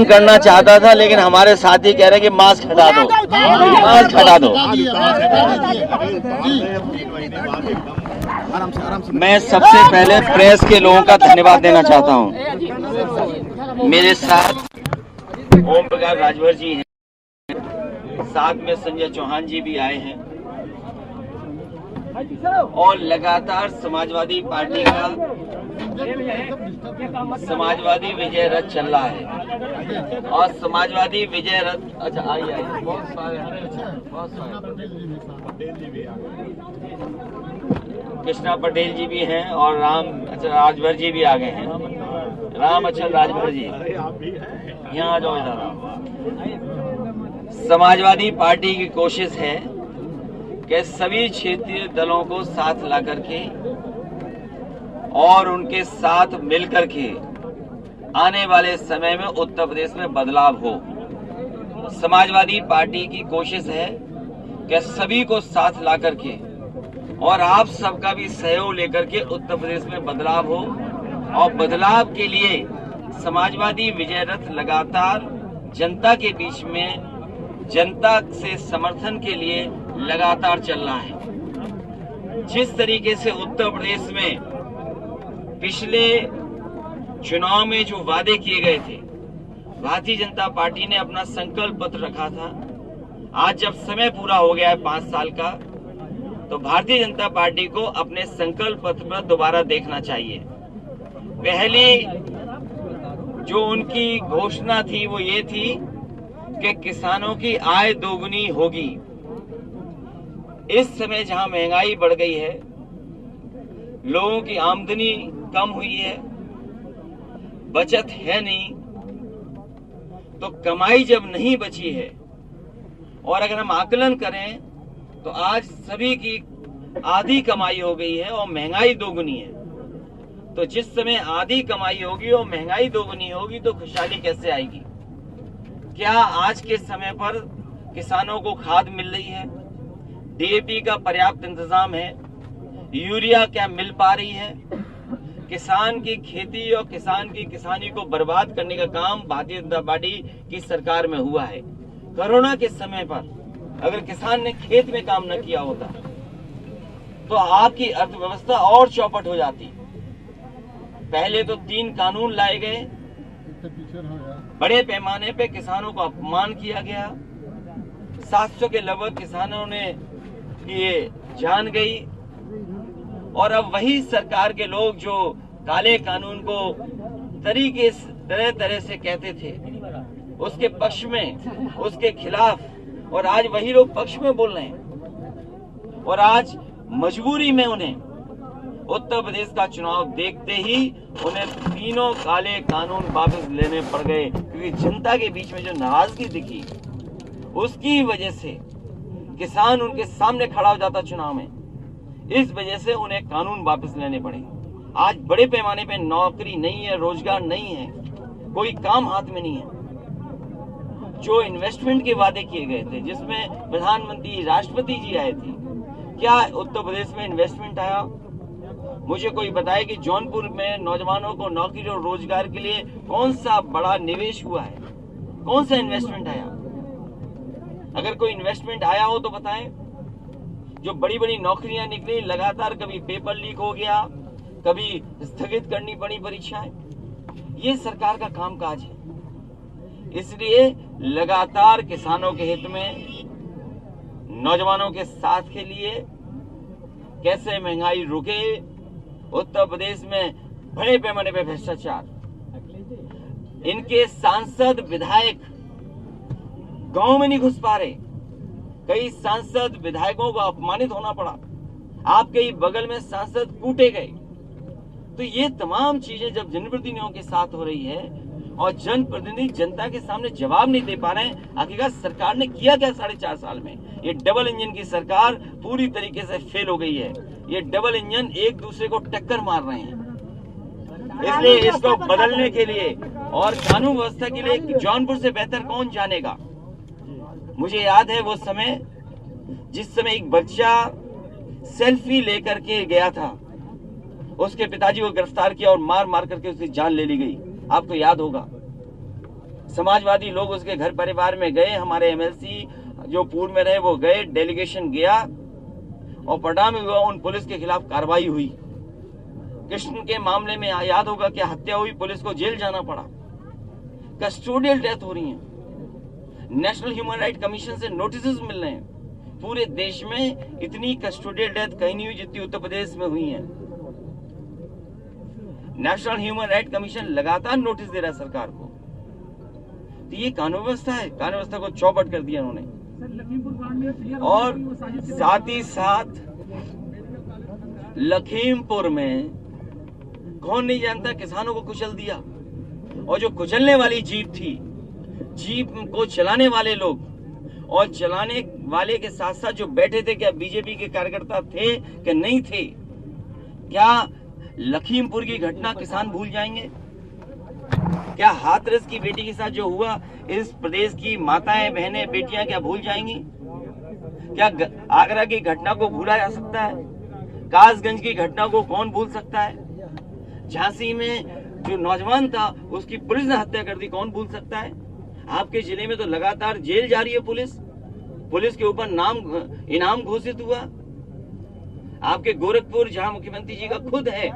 करना चाहता था, लेकिन हमारे साथी कह रहे कि मास्क हटा दो, मास्क हटा दो। मैं सबसे पहले प्रेस के लोगों का धन्यवाद देना चाहता हूं। मेरे साथ ओम प्रकाश राजभर जी हैं, साथ में संजय चौहान जी भी आए हैं, और लगातार समाजवादी पार्टी का समाजवादी विजय रथ चल रहा है। और समाजवादी विजय रथ, अच्छा आइए बहुत सारे कृष्णा पटेल जी भी हैं और राजभर जी भी आ गए हैं। राम अचल राजभर जी यहाँ आ जाओ इधर। समाजवादी पार्टी की कोशिश है कि सभी क्षेत्रीय दलों को साथ ला करके और उनके साथ मिलकर के आने वाले समय में उत्तर प्रदेश में बदलाव हो। समाजवादी पार्टी की कोशिश है कि सभी को साथ ला करके और आप सबका भी सहयोग लेकर के उत्तर प्रदेश में बदलाव हो। और बदलाव के लिए समाजवादी विजय रथ लगातार जनता के बीच में, जनता से समर्थन के लिए लगातार चल रहा है। जिस तरीके से उत्तर प्रदेश में पिछले चुनाव में जो वादे किए गए थे, भारतीय जनता पार्टी ने अपना संकल्प पत्र रखा था। आज जब समय पूरा हो गया है 5 साल का, तो भारतीय जनता पार्टी को अपने संकल्प पत्र पर दोबारा देखना चाहिए। पहली जो उनकी घोषणा थी वो ये थी कि किसानों की आय दोगुनी होगी। इस समय जहां महंगाई बढ़ गई है, लोगों की आमदनी कम हुई है, बचत है नहीं, तो कमाई जब नहीं बची है, और अगर हम आकलन करें तो आज सभी की आधी कमाई हो गई है और महंगाई दोगुनी है। तो जिस समय आधी कमाई होगी और महंगाई दोगुनी होगी तो खुशहाली कैसे आएगी? क्या आज के समय पर किसानों को खाद मिल रही है? डीएपी का पर्याप्त इंतजाम है? यूरिया क्या मिल पा रही है? किसान की खेती और किसान की किसानी को बर्बाद करने का काम भारतीय जनता पार्टी की सरकार में हुआ है। कोरोना के समय पर अगर किसान ने खेत में काम न किया होता तो आपकी अर्थव्यवस्था और चौपट हो जाती। पहले तो 3 कानून लाए गए, बड़े पैमाने पे किसानों को अपमान किया गया, 700 के लगभग किसानों ने ये जान गई। और अब वही सरकार के लोग जो काले कानून को तरह तरह से कहते थे, उसके पक्ष में, उसके खिलाफ, और आज वही लोग पक्ष में बोल रहे हैं। और आज मजबूरी में उन्हें उत्तर प्रदेश का चुनाव देखते ही उन्हें तीनों काले कानून वापस लेने पड़ गए, क्योंकि जनता के बीच में जो नाराजगी दिखी उसकी वजह से किसान उनके सामने खड़ा हो जाता चुनाव में। इस वजह से उन्हें कानून वापस लेने पड़े। आज बड़े पैमाने पे नौकरी नहीं है, रोजगार नहीं है, कोई काम हाथ में नहीं है। जो इन्वेस्टमेंट के वादे किए गए थे, जिसमें प्रधानमंत्री, राष्ट्रपति जी आए थे, क्या उत्तर प्रदेश में इन्वेस्टमेंट आया? मुझे कोई बताए कि जौनपुर में नौजवानों को नौकरी और रोजगार के लिए कौन सा बड़ा निवेश हुआ है? कौन सा इन्वेस्टमेंट आया? अगर कोई इन्वेस्टमेंट आया हो तो बताएं। जो बड़ी बड़ी नौकरियां निकली, लगातार कभी पेपर लीक हो गया, कभी स्थगित करनी पड़ी परीक्षाएं। ये सरकार का कामकाज है। इसलिए लगातार किसानों के हित में, नौजवानों के साथ के लिए कैसे महंगाई रुके, उत्तर प्रदेश में बड़े पैमाने पर भ्रष्टाचार, इनके सांसद विधायक गांव में नहीं घुस पा रहे, कई सांसद विधायकों को अपमानित होना पड़ा, आपके ही बगल में सांसद कूटे गए। तो ये तमाम चीजें जब जनप्रतिनिधियों के साथ हो रही है और जनप्रतिनिधि जनता के सामने जवाब नहीं दे पा रहे हैं, आखिरकार सरकार ने किया क्या 4.5 साल में? ये डबल इंजन की सरकार पूरी तरीके से फेल हो गई है। ये डबल इंजन एक दूसरे को टक्कर मार रहे हैं। इसलिए इसको बदलने के लिए और कानून व्यवस्था के लिए जौनपुर से बेहतर कौन जानेगा? मुझे याद है वो समय जिस समय एक बच्चा सेल्फी लेकर के गया था, उसके पिताजी को गिरफ्तार किया और मार मार करके उसकी जान ले ली गई। आपको याद होगा। समाजवादी लोग उसके घर परिवार में गए, हमारे एमएलसी जो पूर्व में रहे वो गए, डेलीगेशन गया और पटना में हुआ उन पुलिस के खिलाफ कार्रवाई हुई। कृष्ण के मामले में याद होगा क्या हत्या हुई, पुलिस को जेल जाना पड़ा, कस्टोडियल डेथ हो रही है, नेशनल ह्यूमन राइट कमीशन से नोटिस मिल रहे हैं। पूरे देश में इतनी कस्टोडियल डेथ कहीं नहीं हुई जितनी उत्तर प्रदेश में हुई है। नेशनल ह्यूमन राइट कमीशन लगातार नोटिस दे रहा है सरकार को। तो ये कानून व्यवस्था है, कानून व्यवस्था को चौपट कर दिया उन्होंने। और साथ ही साथ लखीमपुर में कौन नहीं जानता किसानों को कुचल दिया, और जो कुचलने वाली जीप थी, जीप को चलाने वाले लोग और चलाने वाले के साथ साथ जो बैठे थे, क्या बीजेपी के कार्यकर्ता थे कि नहीं थे? क्या लखीमपुर की घटना किसान भूल जाएंगे? क्या हाथरस की बेटी के साथ जो हुआ, इस प्रदेश की माताएं, बहनें, बेटियां क्या भूल जाएंगी? क्या आगरा की घटना को भूला जा सकता है? कासगंज की घटना को कौन भूल सकता है? झांसी में जो नौजवान था उसकी पुलिस ने हत्या कर दी, कौन भूल सकता है? आपके जिले में तो लगातार जेल जा रही है पुलिस के ऊपर इनाम घोषित हुआ। आपके गोरखपुर जहां मुख्यमंत्री जी का खुद है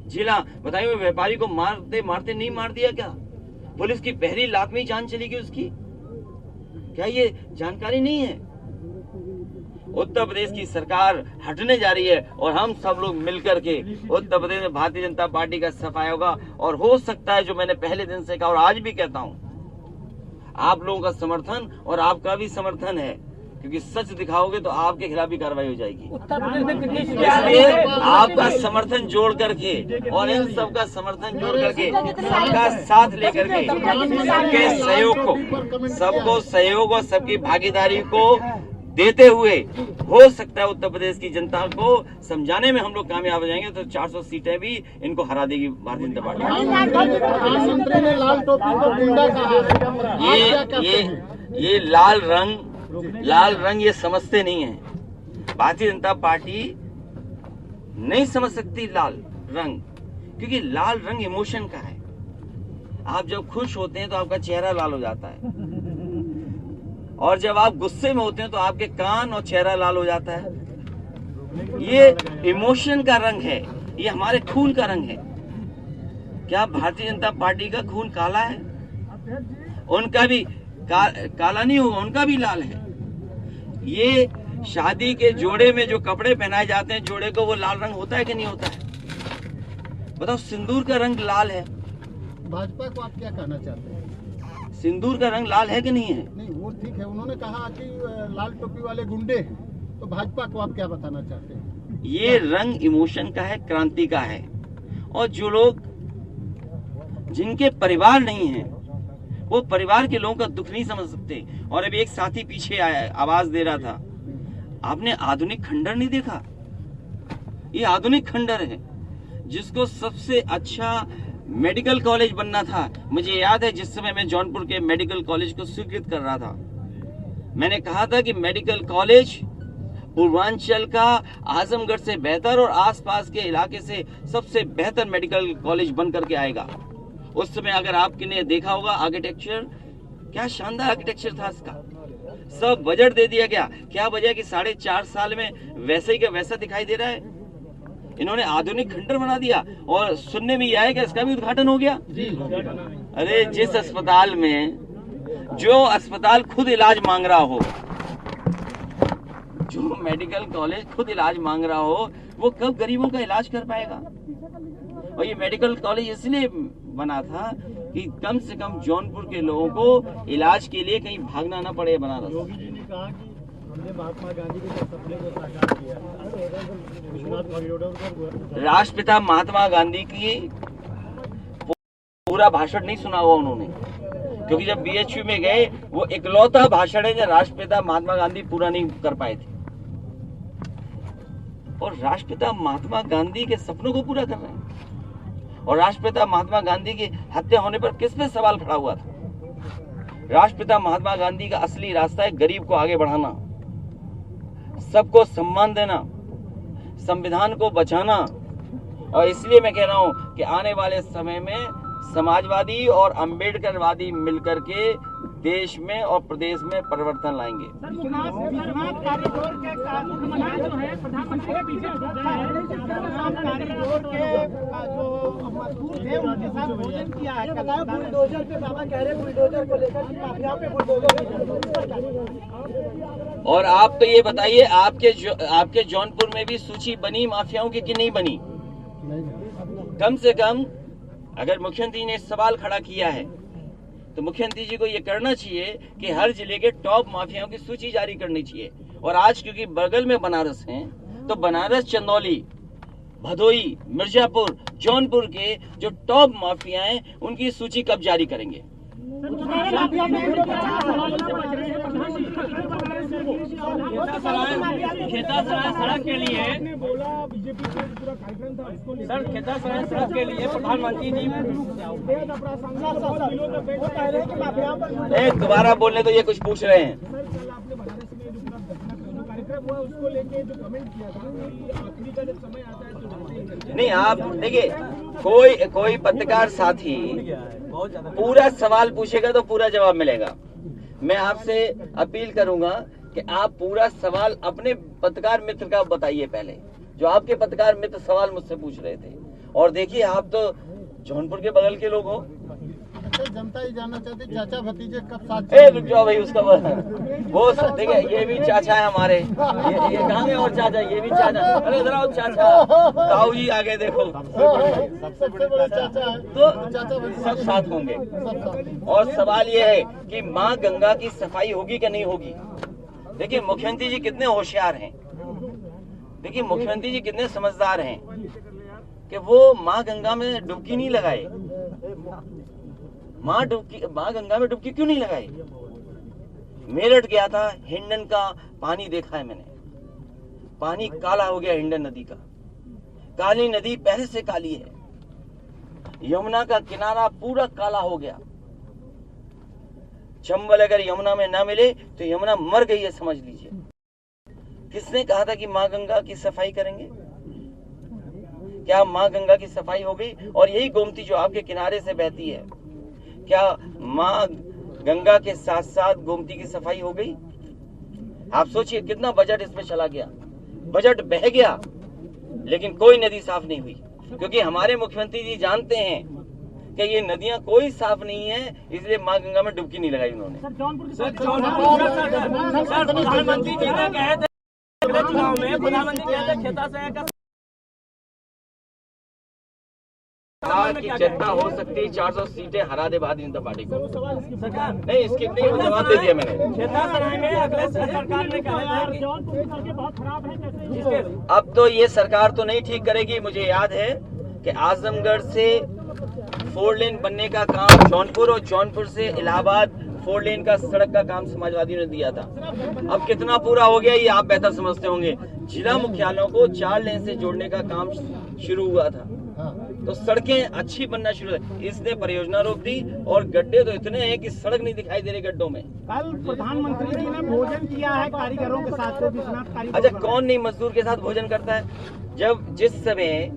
जिला, बताइए व्यापारी को मारते मारते नहीं मार दिया क्या? पुलिस की पहली लात में ही जान चली गई उसकी। क्या ये जानकारी नहीं है? उत्तर प्रदेश की सरकार हटने जा रही है और हम सब लोग मिलकर के उत्तर प्रदेश में भारतीय जनता पार्टी का सफाया होगा। और हो सकता है, जो मैंने पहले दिन से कहा और आज भी कहता हूं, आप लोगों का समर्थन और आपका भी समर्थन है, क्योंकि सच दिखाओगे तो आपके खिलाफ भी कार्रवाई हो जाएगी। इसलिए आपका समर्थन जोड़ करके और इन सबका समर्थन जोड़ करके, सबका साथ लेकर के, सबके सहयोग को, सबको सहयोग और सबकी भागीदारी को देते हुए हो सकता है उत्तर प्रदेश की जनता को समझाने में हम लोग कामयाब हो जाएंगे, तो 400 सीटें भी इनको हरा देगी भारतीय जनता पार्टी। प्रधानमंत्री ने लाल टोपी को गुंडा कहा। ये लाल रंग ये समझते नहीं है। भारतीय जनता पार्टी नहीं समझ सकती लाल रंग, क्योंकि लाल रंग इमोशन का है। आप जब खुश होते हैं तो आपका चेहरा लाल हो जाता है, और जब आप गुस्से में होते हैं तो आपके कान और चेहरा लाल हो जाता है। ये इमोशन का रंग है, ये हमारे खून का रंग है। क्या भारतीय जनता पार्टी का खून काला है? उनका भी काला नहीं होगा, उनका भी लाल है। ये शादी के जोड़े में जो कपड़े पहनाए जाते हैं जोड़े को, वो लाल रंग होता है कि नहीं होता है? बताओ, सिंदूर का रंग लाल है। भाजपा को आप क्या कहना चाहते हैं? सिंदूर का रंग लाल है कि नहीं है? नहीं, वो ठीक है, उन्होंने कहा कि लाल टोपी वाले गुंडे हैं, तो भाजपा को आप क्या बताना चाहते हैं? ये रंग इमोशन का है, क्रांति का है। और जो लोग जिनके परिवार नहीं है, वो परिवार के लोगों का दुख नहीं समझ सकते। और अभी एक साथी पीछे आया, आवाज दे रहा था, आपने आधुनिक खंडर नहीं देखा? ये आधुनिक खंडर है, जिसको सबसे अच्छा मेडिकल कॉलेज बनना था। मुझे याद है जिस समय मैं जौनपुर के मेडिकल कॉलेज को स्वीकृत कर रहा था, मैंने कहा था कि मेडिकल कॉलेज पूर्वांचल का आजमगढ़ से बेहतर और आसपास के इलाके से सबसे बेहतर मेडिकल कॉलेज बन करके आएगा। उस समय अगर आपने देखा होगा आर्किटेक्चर, क्या शानदार आर्किटेक्चर था इसका। सब बजट दे दिया गया। क्या वजह कि 4.5 साल में वैसे ही का वैसा दिखाई दे रहा है। इन्होंने आधुनिक खंडर बना दिया, और सुनने में यह आया कि इसका भी उद्घाटन हो गया। अरे जिस अस्पताल में, जो अस्पताल खुद इलाज मांग रहा हो, जो मेडिकल कॉलेज खुद इलाज मांग रहा हो, वो कब गरीबों का इलाज कर पाएगा? और ये मेडिकल कॉलेज इसलिए बना था कि कम से कम जौनपुर के लोगों को इलाज के लिए कहीं भागना ना पड़े बनारस। योगी जी ने कहा कि हमने महात्मा गांधी के सपने को साकार किया। राष्ट्रपिता महात्मा गांधी की पूरा भाषण नहीं सुना हुआ उन्होंने, क्योंकि जब बीएचयू में गए, वो इकलौता भाषण है जो राष्ट्रपिता महात्मा गांधी पूरा नहीं कर पाए थे। और राष्ट्रपिता महात्मा गांधी के सपनों को पूरा कर रहे हैं। और राष्ट्रपिता महात्मा गांधी की हत्या होने पर किस पे सवाल खड़ा हुआ था? राष्ट्रपिता महात्मा गांधी का असली रास्ता है गरीब को आगे बढ़ाना, सबको सम्मान देना, संविधान को बचाना। और इसलिए मैं कह रहा हूं कि आने वाले समय में समाजवादी और अंबेडकरवादी मिलकर के देश में और प्रदेश में परिवर्तन लाएंगे। और आप तो ये बताइए, आपके जौनपुर में भी सूची बनी माफियाओं की कि नहीं बनी? कम से कम अगर मुख्यमंत्री ने सवाल खड़ा किया है तो मुख्यमंत्री जी को ये करना चाहिए कि हर जिले के टॉप माफियाओं की सूची जारी करनी चाहिए। और आज क्योंकि बगल में बनारस है तो बनारस, चंदौली, भदोई, मिर्जापुर, जौनपुर के जो टॉप माफिया हैं उनकी सूची कब जारी करेंगे? खेतासराय सड़क के लिए सर, खेतासराय सड़क के लिए प्रधानमंत्री जी दोबारा बोलने तो ये कुछ पूछ रहे हैं। नहीं, आप देखिए, कोई पत्रकार साथी पूरा सवाल पूछेगा तो पूरा जवाब मिलेगा। मैं आपसे अपील करूंगा कि आप पूरा सवाल अपने पत्रकार मित्र का बताइए पहले, जो आपके पत्रकार मित्र सवाल मुझसे पूछ रहे थे। और देखिए, आप तो जौनपुर के बगल के लोग हो। जनता ही जानना चाहती चाचा भतीजे कब साथ। रुक जाओ भाई, उसका वो देखिए, ये भी चाचा है हमारे। ये कहाँ है? और चाचा, ये भी चाचा। अरे इधर आओ चाचा, ताऊ जी आगे देखो, सबसे बड़ा चाचा है। तो सब साथ होंगे। और सवाल ये है कि माँ गंगा की सफाई होगी कि नहीं होगी? देखिए मुख्यमंत्री जी कितने होशियार हैं, देखिए मुख्यमंत्री जी कितने समझदार हैं कि वो माँ गंगा में डुबकी नहीं लगाए। माँ गंगा में डुबकी क्यों नहीं लगाई? मेरठ गया था, हिंडन का पानी देखा है मैंने, पानी काला हो गया हिंडन नदी का। काली नदी पहले से काली है, यमुना का किनारा पूरा काला हो गया। चंबल अगर यमुना में ना मिले तो यमुना मर गई है, समझ लीजिए। किसने कहा था कि माँ गंगा की सफाई करेंगे? क्या माँ गंगा की सफाई हो गई? और यही गोमती जो आपके किनारे से बहती है, क्या माँ गंगा के साथ साथ गोमती की सफाई हो गई? आप सोचिए कितना बजट इसमें चला गया, बजट बह गया, लेकिन कोई नदी साफ नहीं हुई। क्योंकि हमारे मुख्यमंत्री जी जानते हैं कि ये नदियां कोई साफ नहीं है, इसलिए माँ गंगा में डुबकी नहीं लगाई उन्होंने। प्रधानमंत्री जी ने कहे थे चुनाव में, प्रधानमंत्री कहते खेतासराय का की चर्चा हो सकती है 400 सीटें हरा दे भारतीय जनता पार्टी को। नहीं, इसके नहीं जवाब दे दिया मैंने। खेतासराय में अगले सरकार ने कहा था कि बहुत खराब है। अब तो ये सरकार तो नहीं ठीक करेगी। मुझे याद है कि आजमगढ़ से 4 लेन बनने का काम जौनपुर और जौनपुर से इलाहाबाद 4 लेन का सड़क का काम समाजवादियों ने दिया था। अब कितना पूरा हो गया ये आप बेहतर समझते होंगे। जिला मुख्यालयों को 4 लेन से जोड़ने का काम शुरू हुआ था, तो सड़कें अच्छी बनना शुरू हुई। इसने परियोजना रोक दी और गड्ढे तो इतने हैं कि सड़क नहीं दिखाई दे रही गड्ढों में। कल प्रधानमंत्री जी ने भोजन किया है कारीगरों के साथ, तो विश्वनाथ कारीगर। अच्छा, कौन नहीं मजदूर के साथ भोजन करता है? जब जिस समय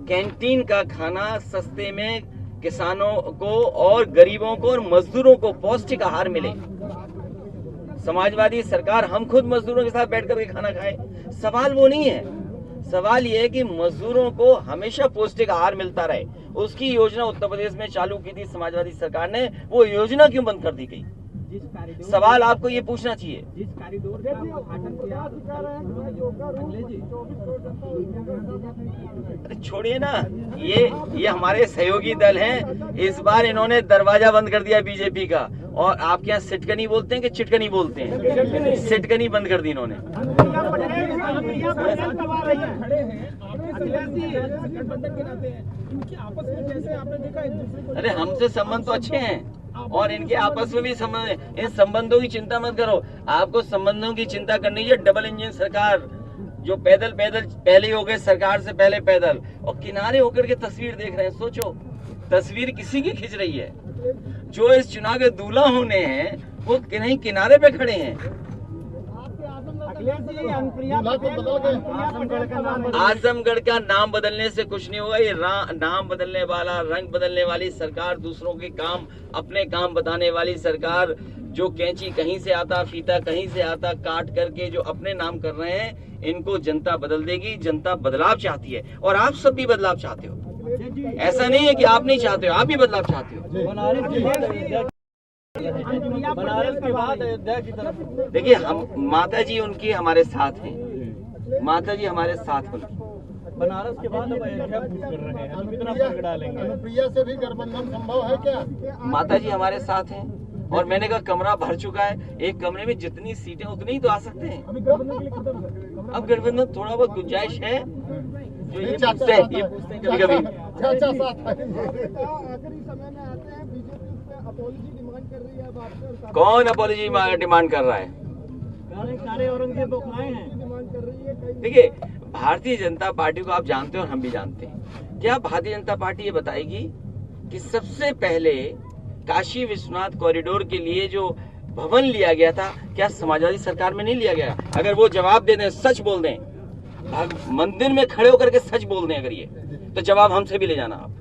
कैंटीन का खाना सस्ते में किसानों को और गरीबों को और मजदूरों को पौष्टिक आहार मिले, समाजवादी सरकार हम खुद मजदूरों के साथ बैठ कर के खाना खाए। सवाल वो नहीं है, सवाल ये है कि मजदूरों को हमेशा पौष्टिक आहार मिलता रहे। उसकी योजना उत्तर प्रदेश में चालू की थी समाजवादी सरकार ने, वो योजना क्यों बंद कर दी गई? सवाल आपको ये पूछना चाहिए। जिस कॉरिडोर का उद्घाटन किया, अरे छोड़िए ना, ये हमारे सहयोगी दल हैं। इस बार इन्होंने दरवाजा बंद कर दिया बीजेपी का। और आपके यहाँ सिटकनी बोलते हैं कि चिटकनी बोलते हैं? सिटकनी बंद कर दी इन्होंने। अरे हमसे संबंध तो अच्छे हैं और इनके आपस में भी संबंध है। इन संबंधों की चिंता मत करो, आपको संबंधों की चिंता करनी है। डबल इंजन सरकार जो पैदल पहले ही हो गए, सरकार से पहले पैदल, और किनारे होकर के तस्वीर देख रहे हैं। सोचो, तस्वीर किसी की खिंच रही है? जो इस चुनाव के दूल्हा होने हैं वो कहीं किनारे पे खड़े हैं। दूल्हा तो बदल गए। आजमगढ़ का नाम बदलने से कुछ नहीं होगा। ये नाम बदलने वाला, रंग बदलने वाली सरकार, दूसरों के काम अपने काम बताने वाली सरकार, जो कैंची कहीं से आता, फीता कहीं से आता, काट करके जो अपने नाम कर रहे हैं, इनको जनता बदल देगी। जनता बदलाव चाहती है और आप सब भी बदलाव चाहते हो। ऐसा नहीं है कि आप नहीं चाहते हो, आप भी बदलाव चाहते हो। बनारस के बाद अयोध्या की तरफ देखिए, हम माता जी उनकी हमारे साथ हैं, माता जी हमारे साथ उनकी। बनारस के बाद अब अयोध्या कूच कर रहे हैं, हम कितना फर्क डालेंगे। अनुप्रिया से भी गठबंधन संभव है क्या? माता जी हमारे साथ हैं और मैंने कहा कमरा भर चुका है, एक कमरे में जितनी सीटें उतनी ही तो आ सकते हैं। अब गठबंधन थोड़ा बहुत गुंजाइश है, जो ये पूछते हैं कभी-कभी। चाचा साथ आखिरी समय में आते हैं, बीजेपी अपॉलजी डिमांड कर रही है अब आपसे। कौन अपॉलजी डिमांड कर रहा है? सारे औरंगजेब बौखलाए हैं। डिमांड कर रही है। देखिए, भारतीय जनता पार्टी को आप जानते हैं और हम भी जानते हैं। क्या भारतीय जनता पार्टी ये बताएगी कि सबसे पहले काशी विश्वनाथ कॉरिडोर के लिए जो भवन लिया गया था, क्या समाजवादी सरकार में नहीं लिया गया? अगर वो जवाब दे दें, सच बोल दें, मंदिर में खड़े होकर के सच बोल दें, अगर ये तो जवाब हमसे भी ले जाना आप।